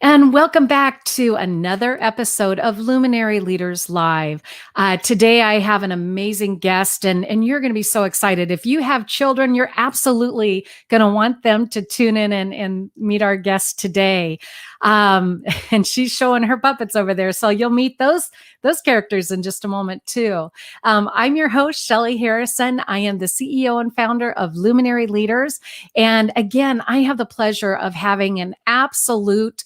And welcome back to another episode of Luminary Leaders Live. Today, I have an amazing guest, and you're going to be so excited. If you have children, you're absolutely going to want them to tune in and meet our guest today. And she's showing her puppets over there, so you'll meet those characters in just a moment too. I'm your host, Shelly Harrison. I am the CEO and founder of Luminary Leaders, and again, I have the pleasure of having an absolute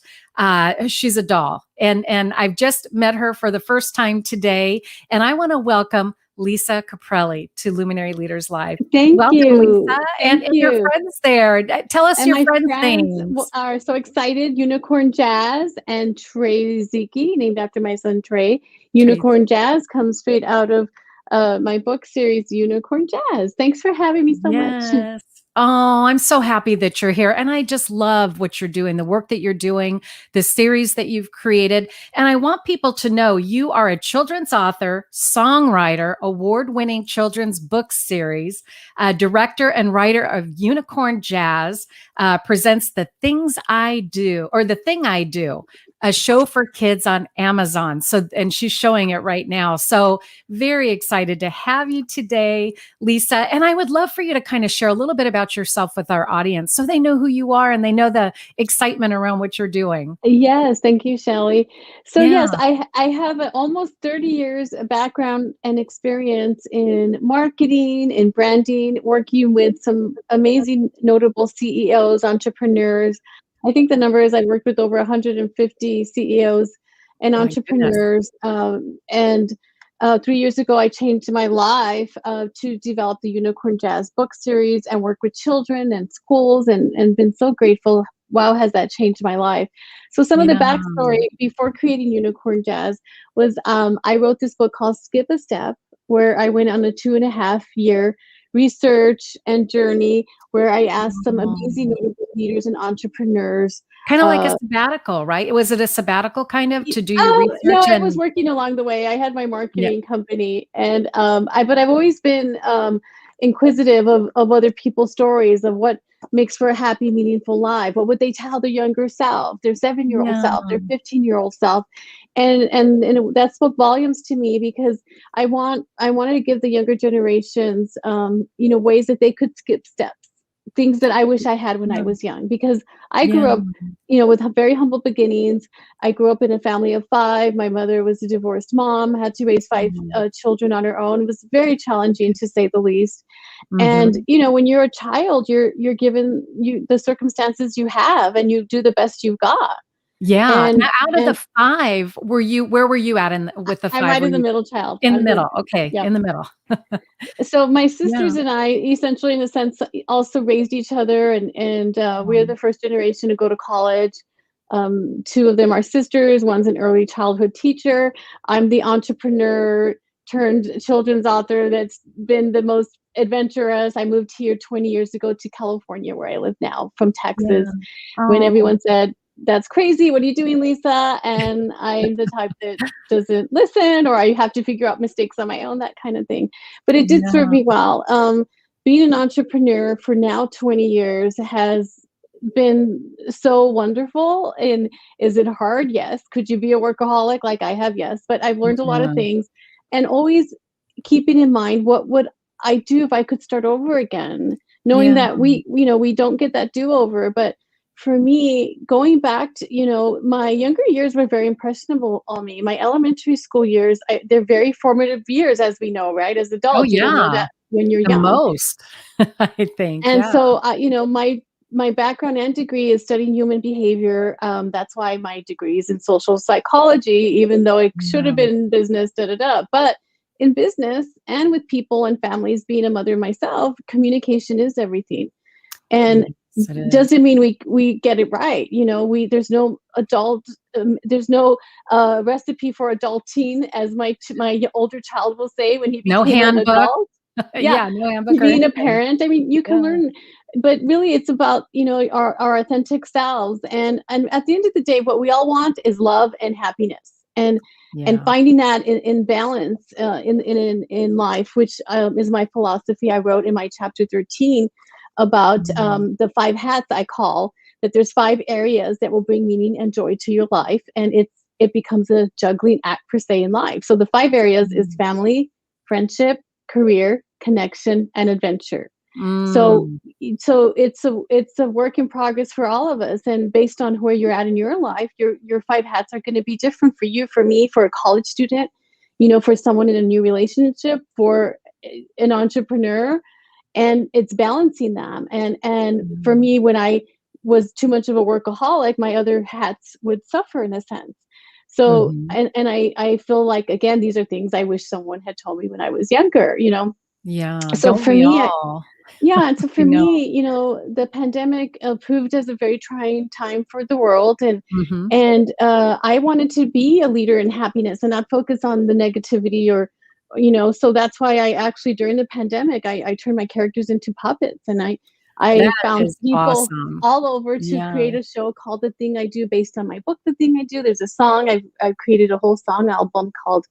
she's a doll, and I've just met her for the first time today, and I want to welcome Lisa Caprelli to Luminary Leaders Live. Thank Welcome, you. Lisa, Thank and your you. friends there. Tell us And your my friends' friends names. are so excited. Unicorn Jazz and Trey Ziki, named after my son Trey. Unicorn Jazz comes straight out of my book series, Unicorn Jazz. Thanks for having me so much. Yes. Oh, I'm so happy that you're here. And I just love what you're doing, the work that you're doing, the series that you've created. And I want people to know you are a children's author, songwriter, award-winning children's book series, director and writer of Unicorn Jazz, presents The Things I Do, or The Thing I Do, a show for kids on Amazon. So, and she's showing it right now. So very excited to have you today, Lisa. And I would love for you to kind of share a little bit about yourself with our audience so they know who you are and they know the excitement around what you're doing. Yes, thank you, Shelly. So Yeah. yes, I have almost 30 years background and experience in marketing and branding, working with some amazing, notable CEOs, entrepreneurs. I think the number is I've worked with over 150 CEOs and My goodness. entrepreneurs. And 3 years ago, I changed my life to develop the Unicorn Jazz book series and work with children and schools, and been so grateful. Wow, has that changed my life? So some of the Yeah. backstory before creating Unicorn Jazz was I wrote this book called Skip a Step, where I went on a 2.5 year research and journey where I asked some amazing leaders and entrepreneurs. Kind of like a sabbatical, right? Was it a sabbatical kind of to do your No, research? I was working along the way. I had my Yeah. marketing company, and but I've always been inquisitive of other people's stories of what makes for a happy, meaningful life. What would they tell their younger self, their 7-year-old Yeah. self, their 15-year-old self, and that spoke volumes to me because I wanted to give the younger generations, ways that they could skip steps, things that I wish I had when I was young, because I grew Yeah. up, with very humble beginnings. I grew up in a family of 5. My mother was a divorced mom, had to raise 5 children on her own. It was very challenging, to say the least. And when you're a child, you're given the circumstances you have, and you do the best you've got. Yeah. And Now, out of the 5, where were you at with the I'm 5? right Were in the you middle child. in the middle? Okay, Yep. in the middle. So my Yeah. sisters and I, essentially, in a sense, also raised each other, and we're the first generation to go to college. 2 of them are sisters. One's an early childhood teacher. I'm the entrepreneur turned children's author that's been the most adventurous. I moved here 20 years ago to California, where I live now, from Texas, when Oh, everyone said, "That's crazy. What are you doing, Lisa?" And I'm the type that doesn't listen, or I have to figure out mistakes on my own, that kind of thing. But it did serve yeah. me well. Being an entrepreneur for now 20 years has been so wonderful. And is it hard? Yes. Could you be a workaholic like I have? Yes. But I've learned a lot of Yeah. things, and always keeping in mind, what would I do if I could start over again? Knowing Yeah. that we don't get that do-over. But for me, going back to, my younger years were very impressionable on me. My elementary school years, they're very formative years, as we know, right? As Oh, adults, you don't know yeah. that when you're The young. most, I think. And Yeah. so, my background and degree is studying human behavior. That's why my degree is in social psychology, even though it should have Yeah. been in business, da da da. But in business and with people and families, being a mother myself, communication is everything. And Yes, it is. doesn't mean we get it right. There's no adult, there's no recipe for adulting, as my older child will say when he No became an handbook. adult. Yeah, Yeah, no handbook or being a anything. parent, I mean, you can Yeah. learn, but really it's about, our authentic selves. And at the end of the day, what we all want is love and happiness, and Yeah. finding that in balance, in life, which is my philosophy. I wrote in my chapter 13 about the 5 hats, I call. that there's 5 areas that will bring meaning and joy to your life, and it becomes a juggling act per se in life. So the 5 areas is Mm. family, friendship, career, connection, and adventure. So Mm. it's a work in progress for all of us, and based on where you're at in your life, your 5 hats are going to be different for you, for me, for a college student, for someone in a new relationship, for an entrepreneur, and it's balancing them. And for Mm. me, when I was too much of a workaholic, my other hats would suffer in a sense. So Mhm. and I feel like, again, these are things I wish someone had told me when I was younger. Yeah, So don't for we me, all? yeah, and so I for know. me, the pandemic proved as a very trying time for the world, and Mhm. I wanted to be a leader in happiness and not focus on the negativity, so that's why I actually, during the pandemic, I turned my characters into puppets, and I That found is people awesome. all over to Yeah. create a show called The Thing I Do, based on my book, The Thing I Do. There's a song, I've created a whole song album called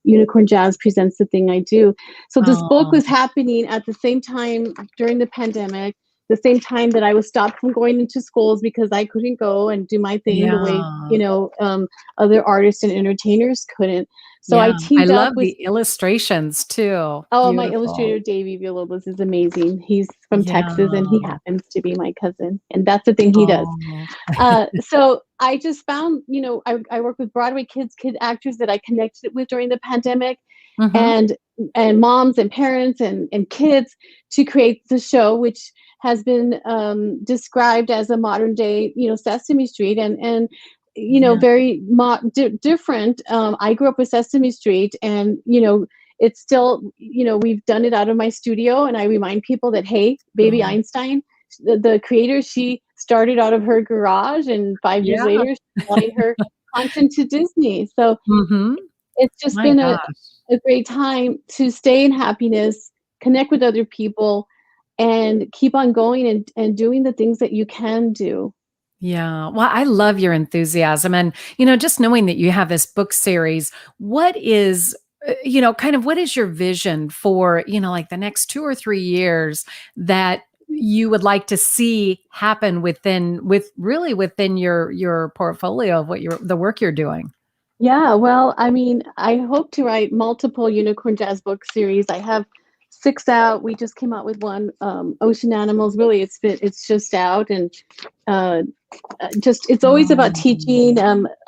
Unicorn Jazz Presents The Thing I Do. So this book Oh, was happening at the same time during the pandemic, the same time that I was stopped from going into schools because I couldn't go and do my thing the way, yeah. other artists and entertainers couldn't. So I Yeah. I teamed up love with, the illustrations too. oh, my Beautiful. illustrator, Davey Villalobos, is amazing. He's from Texas, and he Yeah. happens to be my cousin, and that's the thing he does. Oh. So I just found, I work with Broadway kid actors that I connected with during the pandemic, Mhm. and moms and parents and kids, to create the show, which has been described as a modern day, Sesame Street, and Yeah. very different. I grew up with Sesame Street, and it's still, we've done it out of my studio, and I remind people that, hey, baby Oh. Einstein, the creator, she started out of her garage, and 5 years Yeah. later she's selling her content to Disney. So Mhm. it's just My been gosh. a great time to stay in happiness, connect with other people, and keep on going and doing the things that you can do. Yeah. Well, I love your enthusiasm. And, just knowing that you have this book series, what is, kind of what is your vision for, like the next 2 or 3 years that you would like to see happen within your portfolio of the work you're doing? Yeah, well, I mean, I hope to write multiple Unicorn Jazz book series. I have 6 out. We just came out with one, Ocean Animals. Really, it's just out, and uh, just it's always about Oh, teaching.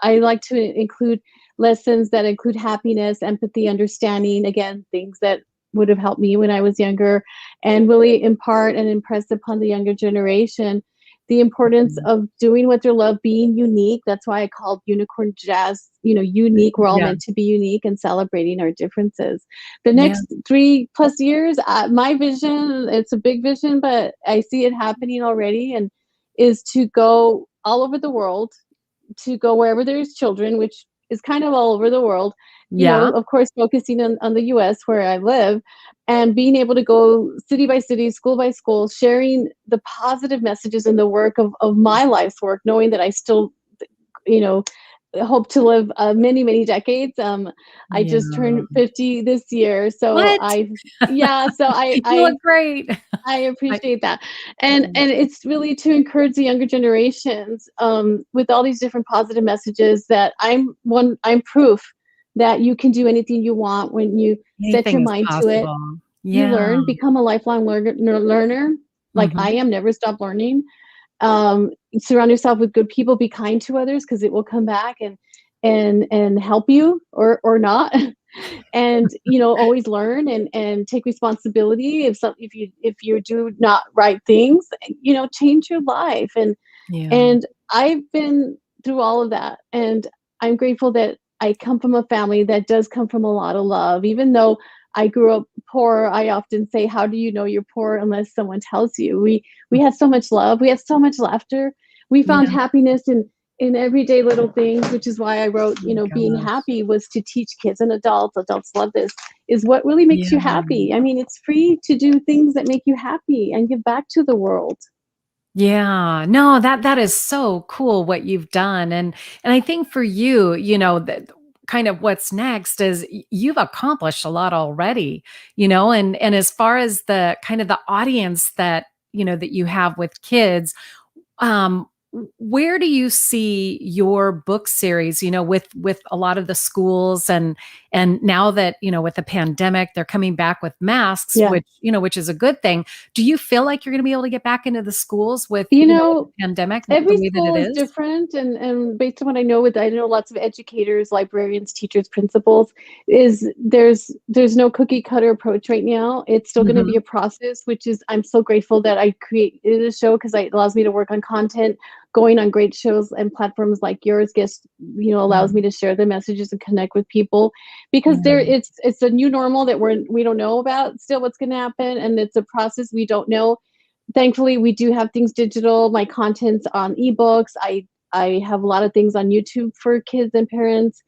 I like to include lessons that include happiness, empathy, understanding. Again, things that would have helped me when I was younger, and really impart and impress upon the younger generation the importance mhm. of doing what they love, being unique. That's why I called Unicorn Jazz, unique. We're all Yeah. meant to be unique, and celebrating our differences. The Yeah. next 3+ years, my vision, it's a big vision, but I see it happening already, and is to go all over the world, to go wherever there's children, which is kind of all over the world, Yeah. of course, focusing on the US where I live, and being able to go city by city, school by school, sharing the positive messages and the work of my life's work, knowing that I still, you know, hope to live many, many decades. I just Yeah. turned 50 this year. So What? yeah, so You look great. I I appreciate that. And yeah. and it's really to encourage the younger generations, with all these different positive messages, that I'm proof that you can do anything you want when you set your Anything is mind to it. possible. You Yeah. learn, become a lifelong learner, like I Mhm. am, never stop learning. Surround yourself with good people, be kind to others, because it will come back and help you, or not. And always learn, and take responsibility if you do not right things, change your life. Yeah. And I've been through all of that, and I'm grateful that I come from a family that does come from a lot of love. Even though I grew up poor, I often say, how do you know you're poor unless someone tells you? We had so much love, we had so much laughter, we found Yeah. happiness in everyday little things, which is why I wrote, Oh my being gosh. happy was to teach kids and adults love this, is what really makes you Yeah. happy. I mean, it's free to do things that make you happy and give back to the world. Yeah. No, that is so cool what you've done. And I think for you, that kind of what's next is you've accomplished a lot already, and as far as the kind of the audience that, that you have with kids, where do you see your book series, with a lot of the schools, and now that, with the pandemic, they're coming back with masks, Yeah. which is a good thing. Do you feel like you're going to be able to get back into the schools with, You with know, the pandemic, the every way that it school is is? different, and based on what I know, I know lots of educators, librarians, teachers, principals, is there's no cookie cutter approach right now. It's still going to be Hmm. a process, which is, I'm so grateful that I created a show, because it allows me to work on content, going on great shows and platforms like yours, allows me to share the messages and connect with people, because Yeah. it's a new normal that we don't know about still what's going to happen, and it's a process we don't know. Thankfully, we do have things digital. My content's on ebooks. I have a lot of things on YouTube for kids and parents,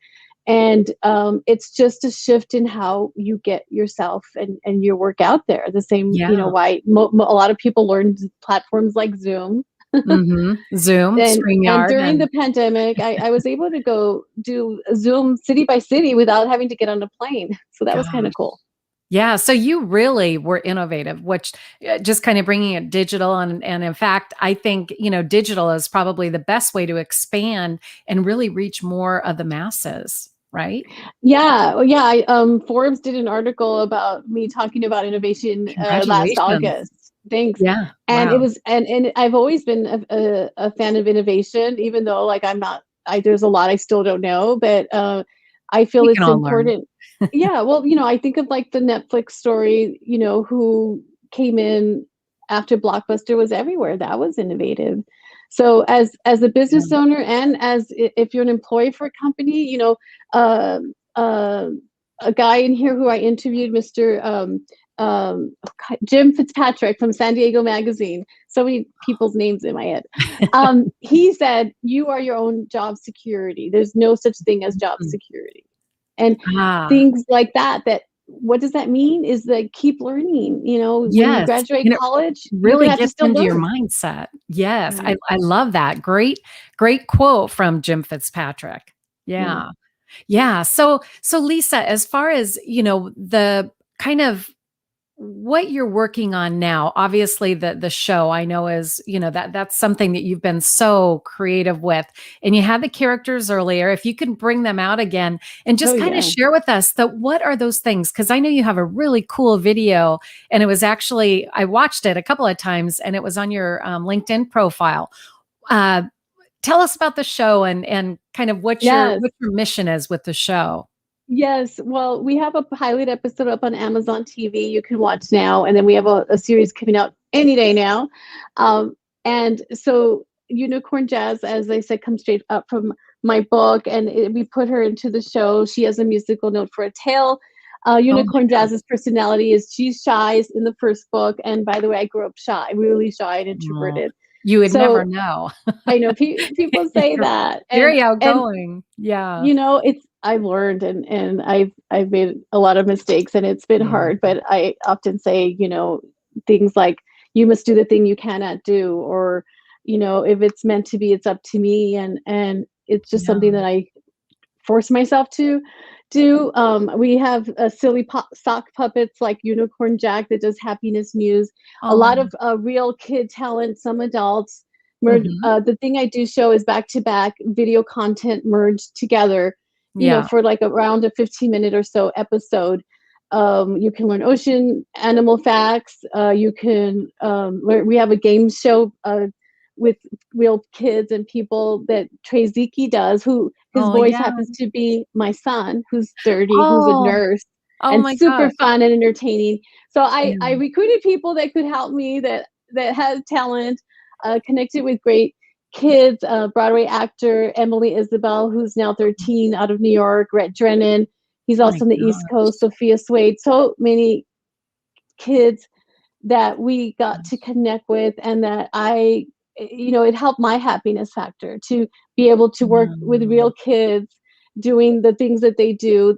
and it's just a shift in how you get yourself and your work out there. The same, Yeah. why a lot of people learned platforms like Zoom. Hmm. Zoom, And StreamYard, during and the pandemic, I was able to go do Zoom city by city without having to get on a plane. So that was kind of gosh. cool. Yeah, so you really were innovative, which just kind of bringing it digital, and in fact, I think, digital is probably the best way to expand and really reach more of the masses, right? Yeah, well, yeah. Forbes did an article about me talking about innovation last Congratulations. August. Thanks. Yeah, And wow. it was, and I've always been a fan of innovation, even though, like, I'm not. There's a lot I still don't know, but I feel We can it's all learn. important. Yeah, well, I think of, like, the Netflix story. Who came in after Blockbuster was everywhere. That was innovative. So, as a business Yeah. owner, and if you're an employee for a company, uh, uh, a guy in here who I interviewed, Mr. Jim Fitzpatrick from San Diego Magazine. So many people's names in my head. He said, "You are your own job security. There's no such thing as job Mhm. security." And Ah, things like that. What does that mean? Is that keep learning. When you yes, graduate and it college, you're really gonna have to gets still into your learn. mindset. Yes, I Right. I love that. Great quote from Jim Fitzpatrick. Yeah. Yeah. Yeah. So Lisa, as far as, the kind of what you're working on now, obviously the show I know is, that's something that you've been so creative with. And you had the characters earlier. If you can bring them out again and Oh just kind of yeah. share with us that what are those things? Because I know you have a really cool video, and it was actually, I watched it a couple of times, and it was on your LinkedIn profile. Uh, Tell us about the show, and kind of what your Yes. what your mission is with the show. Yes, well, we have a pilot episode up on Amazon TV you can watch now, and then we have a series coming out any day now. Um, and so Unicorn Jazz, as I said, comes straight up from my book, and we put her into the show. She has a musical note for a tale. Oh my Unicorn gosh. Jazz's personality is she's shy in the first book, and by the way, I grew up shy, really shy and Oh, introverted. you would never So know. I know people say You're that, very and outgoing. Yeah. it's I've learned, and I've made a lot of mistakes, and it's been Yeah. hard, but I often say, things like, you must do the thing you cannot do, or, if it's meant to be, it's up to me, and it's just something Yeah. that I force myself to do. We have silly sock puppets like Unicorn Jack that does happiness news. A lot Oh. of real kid talent, some adults. Mhm. The thing I do show is back to back video content merged together, Yeah. for like around a 15-minute or so episode. You can learn ocean animal facts. You can learn. We have a game show with real kids and people that Trey Ziki does, who his Oh, voice yeah. happens to be my son, who's 30, who's a Oh. nurse, Oh and my super gosh. fun and entertaining. So I Yeah. recruited people that could help me, that had talent, connected with great kids. Broadway actor Emily Isabel, who's now 13, out of New York. Rhett Drennan, he's My also on the East Coast. gosh. Sophia Swade. So many kids that we got to connect with, and that it helped my happiness factor to be able to work with Yeah. real kids doing the things that they do.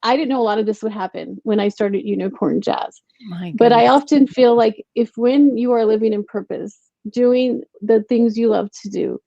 I didn't know a lot of this would happen when I started Unicorn Jazz, My but I goodness. often feel like, if when you are living in purpose, doing the things you love to do,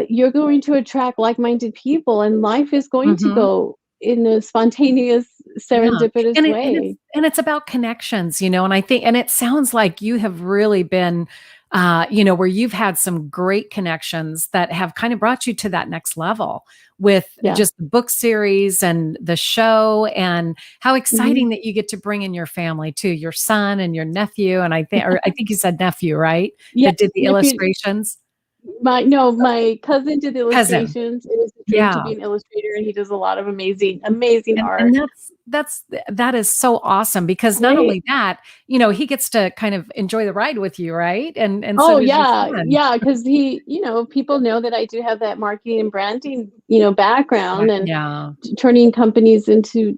you're going to attract like-minded people, and life is going to Mhm. go in a spontaneous Yeah. serendipitous way. And it's about connections, and I think and it sounds like you have really been where you've had some great connections that have kind of brought you to that next level with Yeah. just the book series and the show, and how Mhm. exciting that you get to bring in your family too, your son and your nephew, and I think you said nephew, right? Yeah, That did the nephew. illustrations? My cousin did the Cousin. illustrations. It was his dream to Yeah. be an illustrator, and he does a lot of amazing, amazing And art. that is so awesome, because not Right. only that, he gets to kind of enjoy the ride with you, right? And so Oh, does your yeah, son. yeah, 'cause people know that I do have that marketing and branding, background, and Yeah. turning companies into,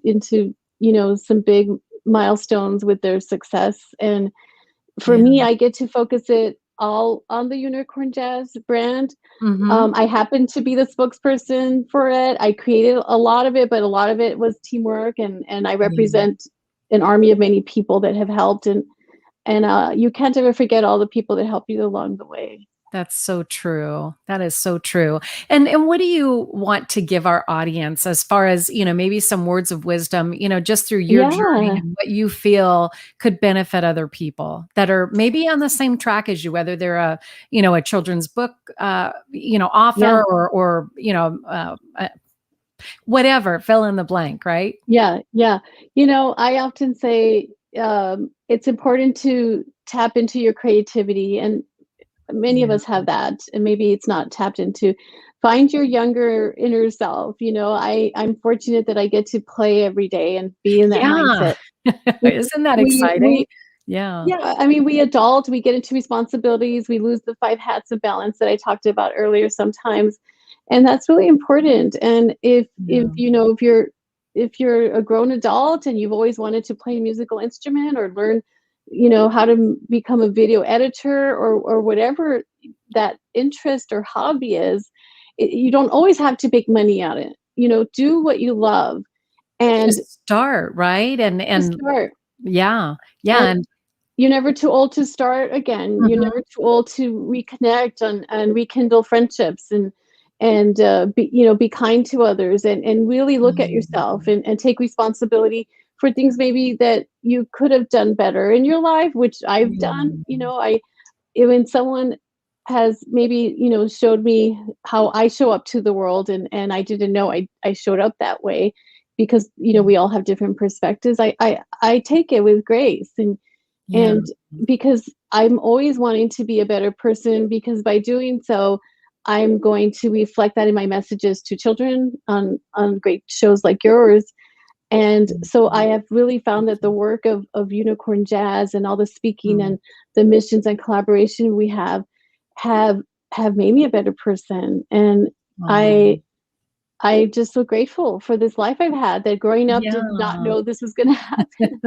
some big milestones with their success, and for Yeah. me, I get to focus it all on the Unicorn Jazz brand. Mhm. I happen to be the spokesperson for it. I created a lot of it, but a lot of it was teamwork, and I Yeah. represent an army of many people that have helped, and you can't ever forget all the people that helped you along the way. That's so true. That is so true. And what do you want to give our audience as far as, maybe some words of wisdom, just through your journey Yeah, and what you feel could benefit other people that are maybe on the same track as you, whether they're a children's book, yeah, author, or whatever, fill in the blank, right? yeah, yeah. I often say, it's important to tap into your creativity, and many of Yeah. us have that, and maybe it's not tapped into. Find your younger inner self. I'm fortunate that I get to play every day and be in that Yeah. mindset. You Isn't that exciting? we Yeah. Yeah, I mean, we adult, we get into responsibilities, we lose the 5 hats of balance that I talked about earlier sometimes, and that's really important. And Yeah. if you're a grown adult and you've always wanted to play a musical instrument or learn, how to become a video editor, or whatever that interest or hobby is, you don't always have to make money at it. Do what you love, and Just start, right? just And start. yeah. Yeah, And and you're never too old to start again. You're mhm. never too old to reconnect and rekindle friendships, and be kind to others, and really look at yourself, Mhm. and take responsibility for things maybe that you could have done better in your life, which I've done. Yeah. When someone has maybe, showed me how I show up to the world, and I didn't know I showed up that way, because Yeah. we all have different perspectives. I take it with grace, Yeah. and because I'm always wanting to be a better person, because by doing so, I'm going to reflect that in my messages to children on great shows like yours. And so I Mhm. have really Thank found that the you. work of Unicorn Jazz and all the speaking Mm. and the missions and collaboration we have have made me a better person. And I Oh, I just so grateful for this life I've had, that growing up did not yeah. know this was gonna happen.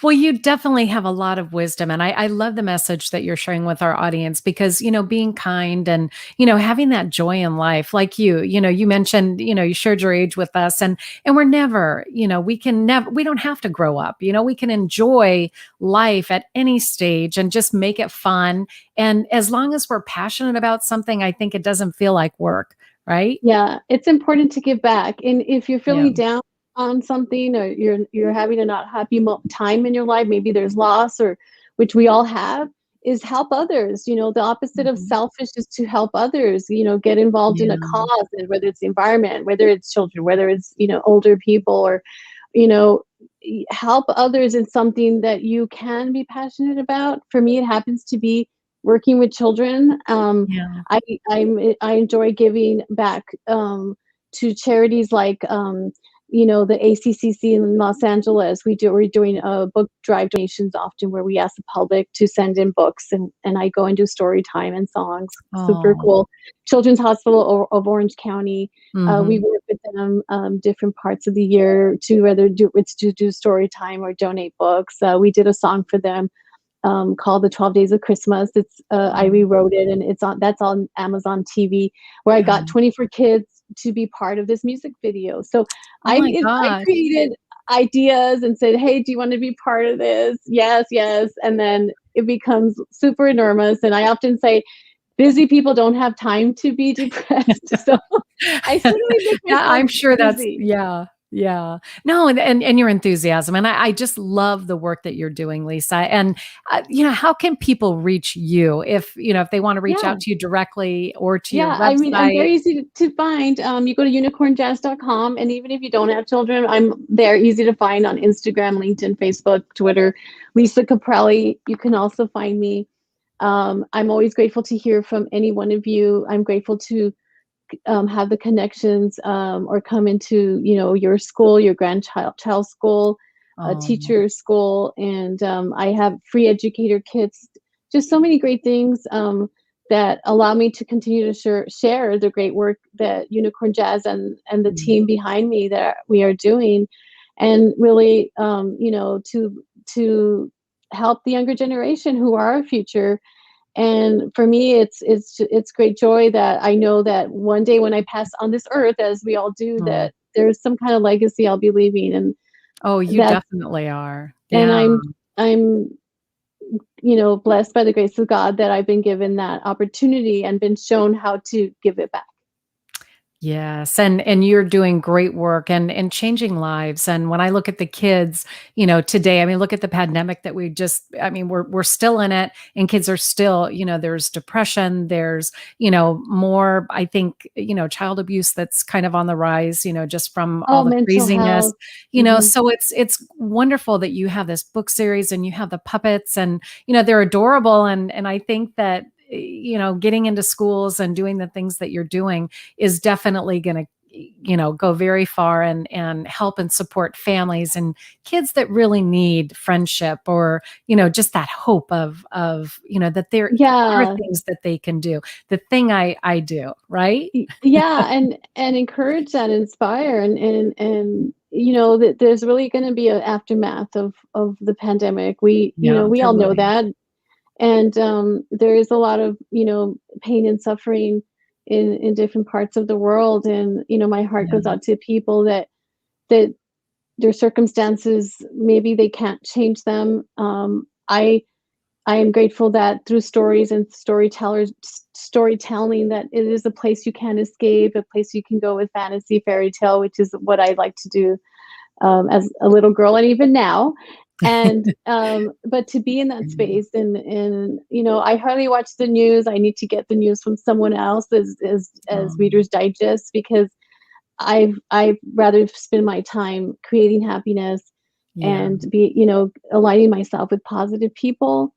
Well, you definitely have a lot of wisdom. And I love the message that you're sharing with our audience, because, being kind and, having that joy in life, like you mentioned, you shared your age with us, and we're never, we don't have to grow up, we can enjoy life at any stage and just make it fun. And as long as we're passionate about something, I think it doesn't feel like work, right? Yeah, it's important to give back, and if you're Yeah. feeling down on something, or you're having a not happy time in your life, maybe there's loss, or which we all have, is help others. The opposite of Mhm. selfish is to help others. Get involved in a Yeah. cause, and whether it's the environment, whether it's children, whether it's older people, or you know help others in something that you can be passionate about. For me, it happens to be working with children. Yeah. I I enjoy giving back, to charities like, the ACCC in Los Angeles. We're doing book drive donations often, where we ask the public to send in books, and I go and do story time and songs. Super Oh. cool. Children's Hospital of Orange County. We Mhm. work with them, different parts of the year, to whether it's to do story time or donate books. We did a song for them, called The 12 Days of Christmas. I Oh. rewrote it, and that's on Amazon TV, where I got Oh. 24 kids to be part of this music video. So Oh my I gosh. created ideas and said, "Hey, do you want to be part of this?" Yes, yes, and then it becomes super enormous. And I often say, busy people don't have time to be depressed. So I certainly make Yeah, myself I'm sure that's busy. yeah. Yeah. No, and your enthusiasm. And I just love the work that you're doing, Lisa. And how can people reach you if they want to reach Yeah. out to you directly or to your Yeah, I mean, I'm website? very easy to find. You go to unicornjazz.com, and even if you don't have children, I'm there, easy to find on Instagram, LinkedIn, Facebook, Twitter. Lisa Caprelli. You can also find me. I'm always grateful to hear from any one of you. I'm grateful to have the connections or come into your school, your child's school, a Oh, teacher's school, and I have free educator kits. Just so many great things that allow me to continue to share the great work that Unicorn Jazz and the mm, team behind me that we are doing, and really to help the younger generation who are our future. And for me, it's great joy that I know that one day when I pass on this earth, as we all do, mm. that there's some kind of legacy I'll be leaving, and Oh, you that's definitely are. and Yeah. I'm blessed by the grace of God that I've been given that opportunity and been shown how to give it back. Yes, and you're doing great work and changing lives. And when I look at the kids, today, I mean, look at the pandemic that I mean, we're still in it, and kids are still, there's depression, there's, more, I think, child abuse that's kind of on the rise, just from all Oh, the mental craziness, health. Hmm. so it's wonderful that you have this book series and you have the puppets, and they're adorable, and I think that getting into schools and doing the things that you're doing is definitely going to go very far and help and support families and kids that really need friendship, or just that hope of that there are Yeah. things that they can do, the thing I do, right? Yeah, and encourage that, inspire, and that there's really going to be an aftermath of the pandemic. Yeah, We there all know really that. And there is a lot of pain and suffering in different parts of the world, and my heart yeah, goes out to people that their circumstances, maybe they can't change them. I am grateful that through stories and storytelling, that it is a place you can escape, a place you can go with fantasy fairy tale, which is what I like to do as a little girl and even now. And but to be in that space, and I hardly watch the news. I need to get the news from someone else as um, Reader's Digest, because I've rather spend my time creating happiness yeah, and be aligning myself with positive people.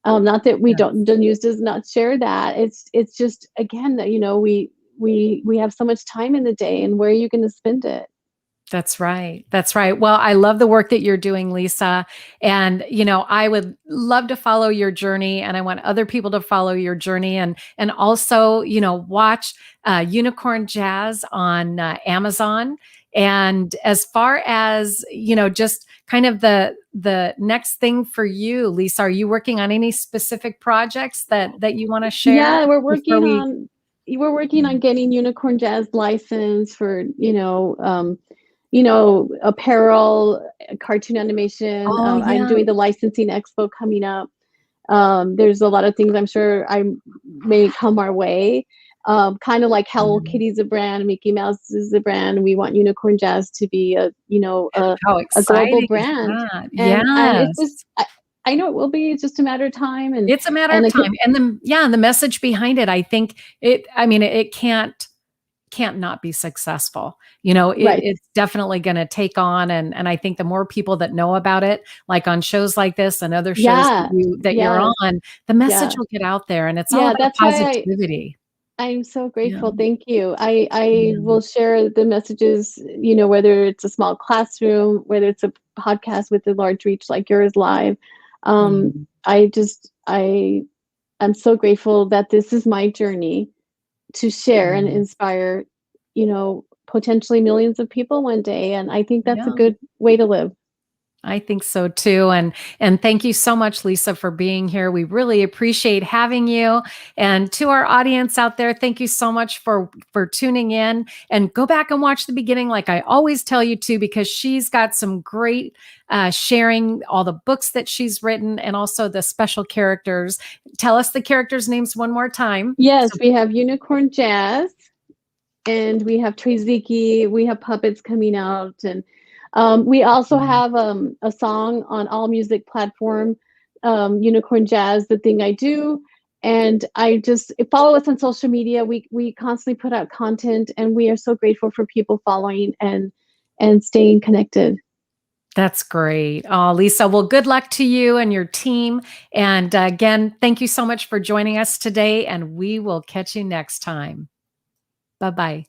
Not that we yes. don't, the news does not share that. It's just, again, that we have so much time in the day, and where are you going to spend it? That's right. That's right. Well, I love the work that you're doing, Lisa. And, I would love to follow your journey, and I want other people to follow your journey, and also, watch Unicorn Jazz on Amazon. And as far as, just kind of the next thing for you, Lisa, are you working on any specific projects that you want to share Yeah, before we? we're working on getting Unicorn Jazz license for apparel, cartoon animation. Oh, I'm yeah. doing the licensing expo coming up. There's a lot of things I'm sure I may come our way. Kind of like Hello Mm. Kitty's a brand, Mickey Mouse is a brand. We want Unicorn Jazz to be How a global exciting is brand, that? and it's Yes. just I know it will be. It's just a matter of time, It's a matter and of the time. And the message behind it, I think I mean, it can't not be successful. right, It's definitely going to take on, and I think the more people that know about it, like on shows like this and other shows yeah, that you're yes, on, the message yeah, will get out there, and it's all yeah. about That's why positivity. I'm so Yeah. grateful. Thank you. I Yeah. will share the messages, whether it's a small classroom, whether it's a podcast with a large reach like yours live. Yeah. I'm so grateful that this is my journey to share and Yeah. inspire, potentially millions of people one day. And I think that's a Yeah. good way to live. I think so too. And thank you so much, Lisa, for being here. We really appreciate having you. And to our audience out there, thank you so much for tuning in. And go back and watch the beginning, like I always tell you to, because she's got some great sharing all the books that she's written, and also the special characters. Tell us the characters' names one more time. Yes, So, we have Unicorn Jazz, and we have Traziki, we have puppets coming out, and we also have a song on all music platform, Unicorn Jazz, The Thing I Do. And I just follow us on social media. We constantly put out content, and we are so grateful for people following and staying connected. That's great. Oh, Lisa, well, good luck to you and your team. And again, thank you so much for joining us today, and we will catch you next time. Bye-bye.